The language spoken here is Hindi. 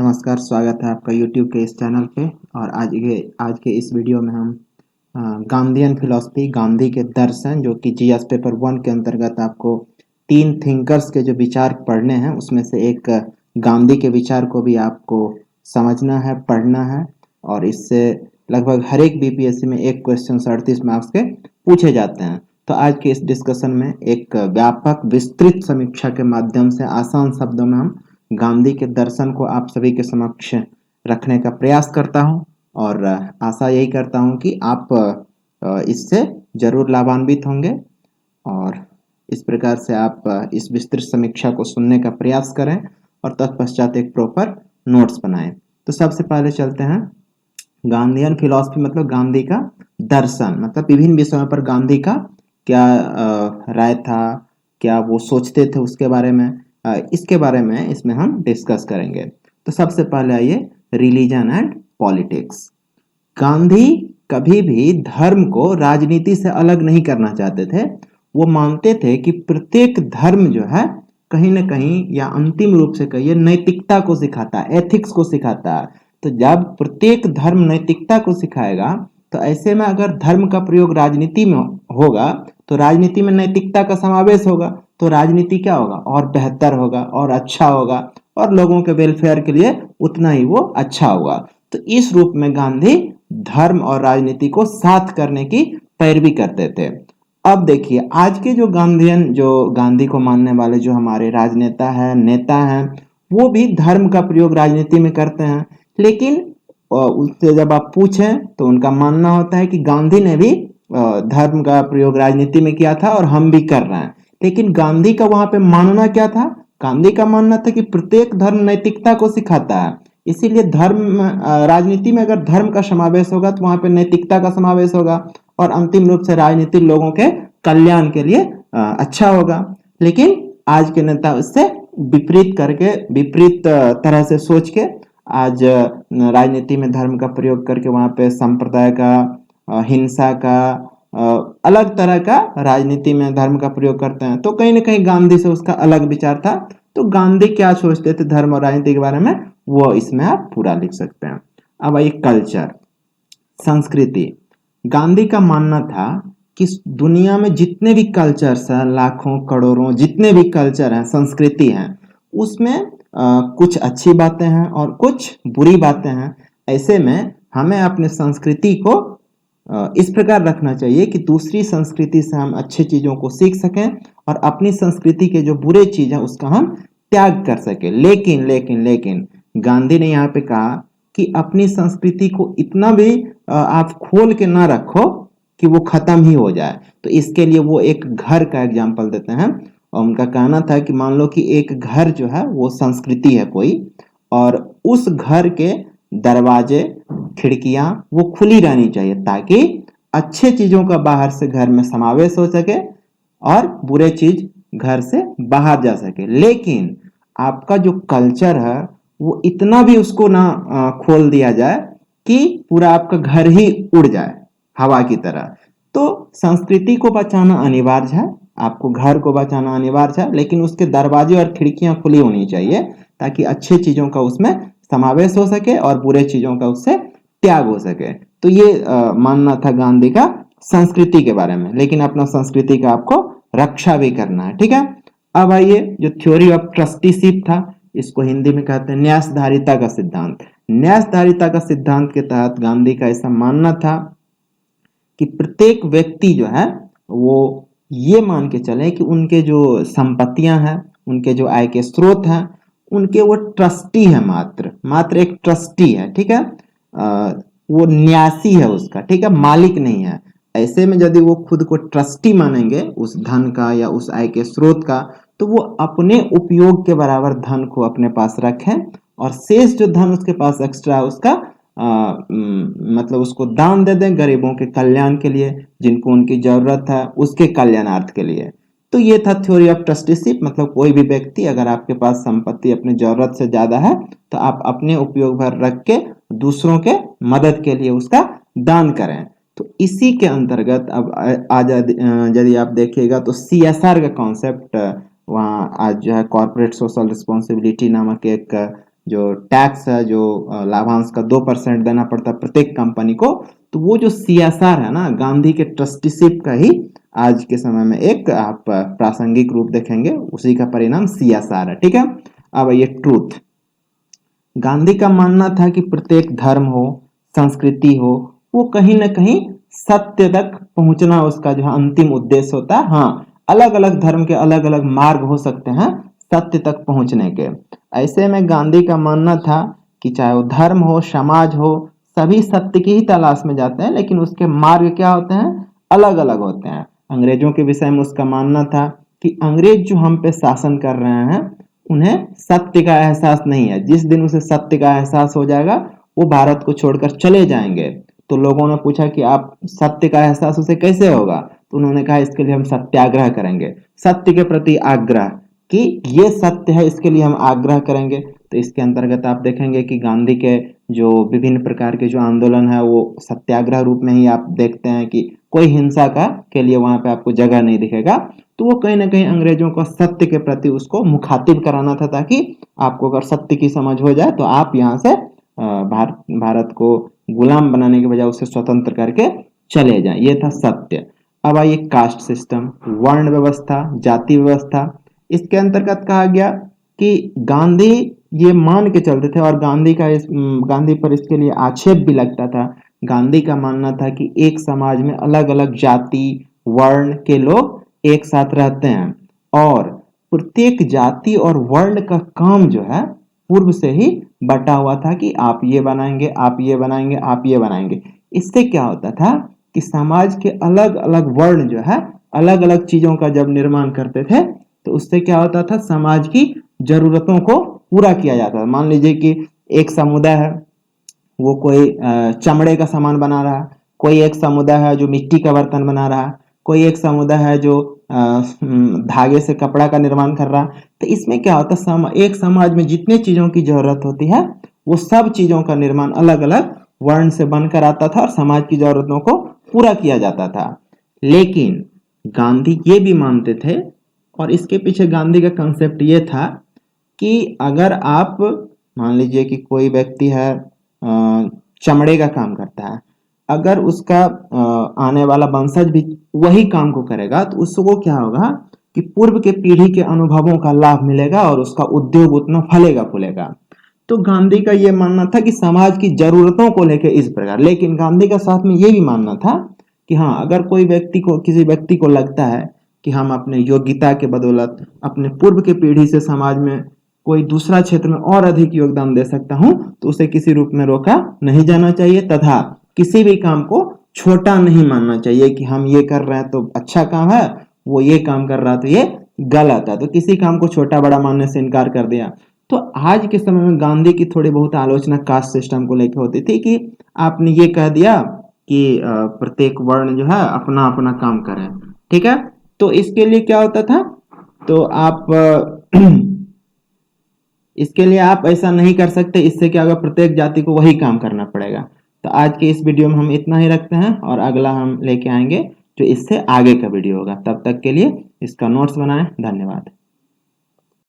नमस्कार, स्वागत है आपका यूट्यूब के इस चैनल पे। और आज के इस वीडियो में हम गांधीयन फिलॉसफी, गांधी के दर्शन, जो कि जीएस पेपर 1 के अंतर्गत आपको 3 थिंकर्स के जो विचार पढ़ने हैं, उसमें से एक गांधी के विचार को भी आपको समझना है, पढ़ना है। और इससे लगभग हर एक बीपीएससी में एक क्वेश्चन 38 मार्क्स के पूछे जाते हैं। तो आज के इस डिस्कशन में एक व्यापक विस्तृत समीक्षा के माध्यम से आसान शब्दों में हम गांधी के दर्शन को आप सभी के समक्ष रखने का प्रयास करता हूं। और आशा यही करता हूं कि आप इससे जरूर लाभान्वित होंगे और इस प्रकार से आप इस विस्तृत समीक्षा को सुनने का प्रयास करें और तत्पश्चात एक प्रॉपर नोट्स बनाएं। तो सबसे पहले चलते हैं गांधीयन फिलॉसफी, मतलब गांधी का दर्शन, मतलब विभिन्न विषयों पर गांधी का क्या राय था, क्या वो सोचते थे, उसके बारे में इसके बारे में इसमें हम डिस्कस करेंगे। तो सबसे पहले आइए, रिलीजन एंड पॉलिटिक्स। गांधी कभी भी धर्म को राजनीति से अलग नहीं करना चाहते थे। वो मानते थे कि प्रत्येक धर्म जो है कहीं ना कहीं, या अंतिम रूप से कहिए, नैतिकता को सिखाता है, एथिक्स को सिखाता है। तो जब प्रत्येक धर्म नैतिकता को सिखाएगा, तो ऐसे में अगर धर्म का प्रयोग राजनीति में होगा तो राजनीति में नैतिकता का समावेश होगा, तो राजनीति क्या होगा, और बेहतर होगा और अच्छा होगा, और लोगों के वेलफेयर के लिए उतना ही वो अच्छा होगा। तो इस रूप में गांधी धर्म और राजनीति को साथ करने की पैरवी करते थे। अब देखिए, आज के जो गांधीयन, जो गांधी को मानने वाले जो हमारे राजनेता हैं, नेता हैं, वो भी धर्म का प्रयोग राजनीति में करते हैं। लेकिन उससे जब आप पूछें तो उनका मानना होता है कि गांधी ने भी धर्म का प्रयोग राजनीति में किया था और हम भी कर रहे हैं। लेकिन गांधी का वहां पे मानना क्या था? गांधी का मानना था कि प्रत्येक धर्म नैतिकता को सिखाता है, इसीलिए धर्म, राजनीति में अगर धर्म का समावेश होगा तो वहां पे नैतिकता का समावेश होगा, और अंतिम रूप से राजनीति लोगों के कल्याण के लिए अच्छा होगा। लेकिन आज के नेता उससे विपरीत करके, विपरीत तरह से सोच के आज राजनीति में धर्म का प्रयोग करके वहां पे संप्रदाय का, हिंसा का, अलग तरह का राजनीति में धर्म का प्रयोग करते हैं। तो कहीं ना कहीं गांधी से उसका अलग विचार था। तो गांधी क्या सोचते थे धर्म और राजनीति के बारे में, वो इसमें आप पूरा लिख सकते हैं। अब आइए कल्चर, संस्कृति। गांधी का मानना था कि दुनिया में जितने भी कल्चर्स हैं, लाखों करोड़ों जितने भी कल्चर हैं, संस्कृति हैं, उसमें कुछ अच्छी बातें हैं और कुछ बुरी बातें हैं। ऐसे में हमें अपने संस्कृति को इस प्रकार रखना चाहिए कि दूसरी संस्कृति से हम अच्छी चीजों को सीख सकें और अपनी संस्कृति के जो बुरे चीज है उसका हम त्याग कर सके। लेकिन लेकिन लेकिन गांधी ने यहाँ पे कहा कि अपनी संस्कृति को इतना भी आप खोल के ना रखो कि वो खत्म ही हो जाए। तो इसके लिए वो एक घर का एग्जाम्पल देते हैं, और उनका कहना था कि मान लो कि एक घर जो है वो संस्कृति है कोई, और उस घर के दरवाजे, खिड़कियां वो खुली रहनी चाहिए ताकि अच्छे चीजों का बाहर से घर में समावेश हो सके और बुरे चीज घर से बाहर जा सके। लेकिन आपका जो कल्चर है वो इतना भी उसको ना खोल दिया जाए कि पूरा आपका घर ही उड़ जाए हवा की तरह। तो संस्कृति को बचाना अनिवार्य है, आपको घर को बचाना अनिवार्य है, लेकिन उसके दरवाजे और खिड़कियां खुली होनी चाहिए ताकि अच्छे चीजों का उसमें समावेश हो सके और बुरे चीजों का उससे त्याग हो सके। तो ये मानना था गांधी का संस्कृति के बारे में। लेकिन अपना संस्कृति का आपको रक्षा भी करना है, ठीक है। अब आइए, जो थ्योरी ऑफ ट्रस्टीशिप था, इसको हिंदी में कहते हैं न्यासधारिता का सिद्धांत। न्यासधारिता का सिद्धांत के तहत गांधी का ऐसा मानना था कि प्रत्येक व्यक्ति जो है वो ये मान के चले कि उनके जो संपत्तियां हैं, उनके जो आय के स्रोत हैं, उनके वो ट्रस्टी है, मात्र मात्र एक ट्रस्टी है, ठीक है। वो न्यासी है उसका, ठीक है, मालिक नहीं है। ऐसे में यदि वो खुद को ट्रस्टी मानेंगे उस धन का या उस आय के स्रोत का, तो वो अपने उपयोग के बराबर धन को अपने पास रखें, और शेष जो धन उसके पास एक्स्ट्रा है उसका मतलब उसको दान दे दें गरीबों के कल्याण के लिए, जिनको उनकी जरूरत है उसके कल्याणार्थ के लिए। तो ये था थ्योरी ऑफ ट्रस्टीशिप। मतलब कोई भी व्यक्ति, अगर आपके पास संपत्ति अपनी जरूरत से ज्यादा है तो आप अपने उपयोग भर रख के दूसरों के मदद के लिए उसका दान करें। तो इसी के अंतर्गत अब आज यदि आप देखिएगा तो सीएसआर का कॉन्सेप्ट वहाँ आज जो है, कॉर्पोरेट सोशल रिस्पॉन्सिबिलिटी नामक एक जो टैक्स है, जो लाभांश का 2% देना पड़ता है प्रत्येक कंपनी को, तो वो जो CSR है ना, गांधी के ट्रस्टीशिप का ही आज के समय में एक आप प्रासंगिक रूप देखेंगे, उसी का परिणाम CSR है। ठीक है, अब ये ट्रूथ। गांधी का मानना था कि प्रत्येक धर्म हो, संस्कृति हो, वो कहीं ना कहीं सत्य तक पहुंचना उसका जो है अंतिम उद्देश्य होता है। हाँ, अलग अलग धर्म के अलग अलग मार्ग हो सकते हैं सत्य तक पहुंचने के। ऐसे में गांधी का मानना था कि चाहे वो धर्म हो, समाज हो, सभी सत्य की ही तलाश में जाते हैं, लेकिन उसके मार्ग क्या होते हैं, अलग अलग होते हैं। अंग्रेजों के विषय में उसका मानना था कि अंग्रेज जो हम पे शासन कर रहे हैं, उन्हें सत्य का एहसास नहीं है। जिस दिन उसे सत्य का एहसास हो जाएगा, वो भारत को छोड़कर चले जाएंगे। तो लोगों ने पूछा कि आप सत्य का एहसास उसे कैसे होगा, तो उन्होंने कहा इसके लिए हम सत्याग्रह करेंगे, सत्य के प्रति आग्रह, कि ये सत्य है, इसके लिए हम आग्रह करेंगे। तो इसके अंतर्गत आप देखेंगे कि गांधी के जो विभिन्न प्रकार के जो आंदोलन है, वो सत्याग्रह रूप में ही आप देखते हैं कि कोई हिंसा का के लिए वहां पे आपको जगह नहीं दिखेगा। तो वो कहीं ना कहीं अंग्रेजों को सत्य के प्रति उसको मुखातिब कराना था, ताकि आपको अगर सत्य की समझ हो जाए तो आप यहाँ से भारत को गुलाम बनाने के बजाय उसे स्वतंत्र करके चले जाएं। ये था सत्य। अब आइए कास्ट सिस्टम, वर्ण व्यवस्था, जाति व्यवस्था। इसके अंतर्गत कहा गया कि गांधी ये मान के चलते थे, और गांधी पर इसके लिए आक्षेप भी लगता था। गांधी का मानना था कि एक समाज में अलग अलग जाति वर्ण के लोग एक साथ रहते हैं, और प्रत्येक जाति और वर्ण का काम जो है पूर्व से ही बटा हुआ था कि आप ये बनाएंगे, आप ये बनाएंगे, आप ये बनाएंगे। इससे क्या होता था कि समाज के अलग अलग वर्ण जो है अलग अलग चीजों का जब निर्माण करते थे, तो उससे क्या होता था, समाज की जरूरतों को पूरा किया जाता था। मान लीजिए कि एक समुदाय है, वो कोई चमड़े का सामान बना रहा है, कोई एक समुदाय है जो मिट्टी का बर्तन बना रहा है, कोई एक समुदाय है जो धागे से कपड़ा का निर्माण कर रहा है। तो इसमें क्या होता है, एक समाज में जितने चीजों की जरूरत होती है, वो सब चीजों का निर्माण अलग अलग वर्ण से बनकर आता था, और समाज की जरूरतों को पूरा किया जाता था। लेकिन गांधी ये भी मानते थे, और इसके पीछे गांधी का कंसेप्ट ये था कि अगर आप मान लीजिए कि कोई व्यक्ति है, चमड़े का काम करता है, अगर उसका आने वाला वंशज भी वही काम को करेगा, तो उसको क्या होगा कि पूर्व के पीढ़ी के अनुभवों का लाभ मिलेगा, और उसका उद्योग उतना फलेगा फूलेगा। तो गांधी का ये मानना था कि समाज की जरूरतों को लेकर इस प्रकार। लेकिन गांधी का साथ में ये भी मानना था कि हाँ, अगर किसी व्यक्ति को लगता है कि हम अपने योग्यता के बदौलत अपने पूर्व के पीढ़ी से समाज में कोई दूसरा क्षेत्र में और अधिक योगदान दे सकता हूं, तो उसे किसी रूप में रोका नहीं जाना चाहिए, तथा किसी भी काम को छोटा नहीं मानना चाहिए कि हम ये कर रहे हैं तो अच्छा काम है, वो ये काम कर रहा है तो ये गलत है। तो किसी काम को छोटा बड़ा मानने से इनकार कर दिया। तो आज के समय में गांधी की थोड़ी बहुत आलोचना कास्ट सिस्टम को लेकर होती थी कि आपने ये कह दिया कि प्रत्येक वर्ण जो है अपना अपना काम करे। ठीक है, तो इसके लिए क्या होता था, तो आप इसके लिए आप ऐसा नहीं कर सकते, इससे क्या होगा, प्रत्येक जाति को वही काम करना पड़ेगा। तो आज के इस वीडियो में हम इतना ही रखते हैं, और अगला हम लेके आएंगे जो इससे आगे का वीडियो होगा। तब तक के लिए इसका नोट्स बनाएं। धन्यवाद।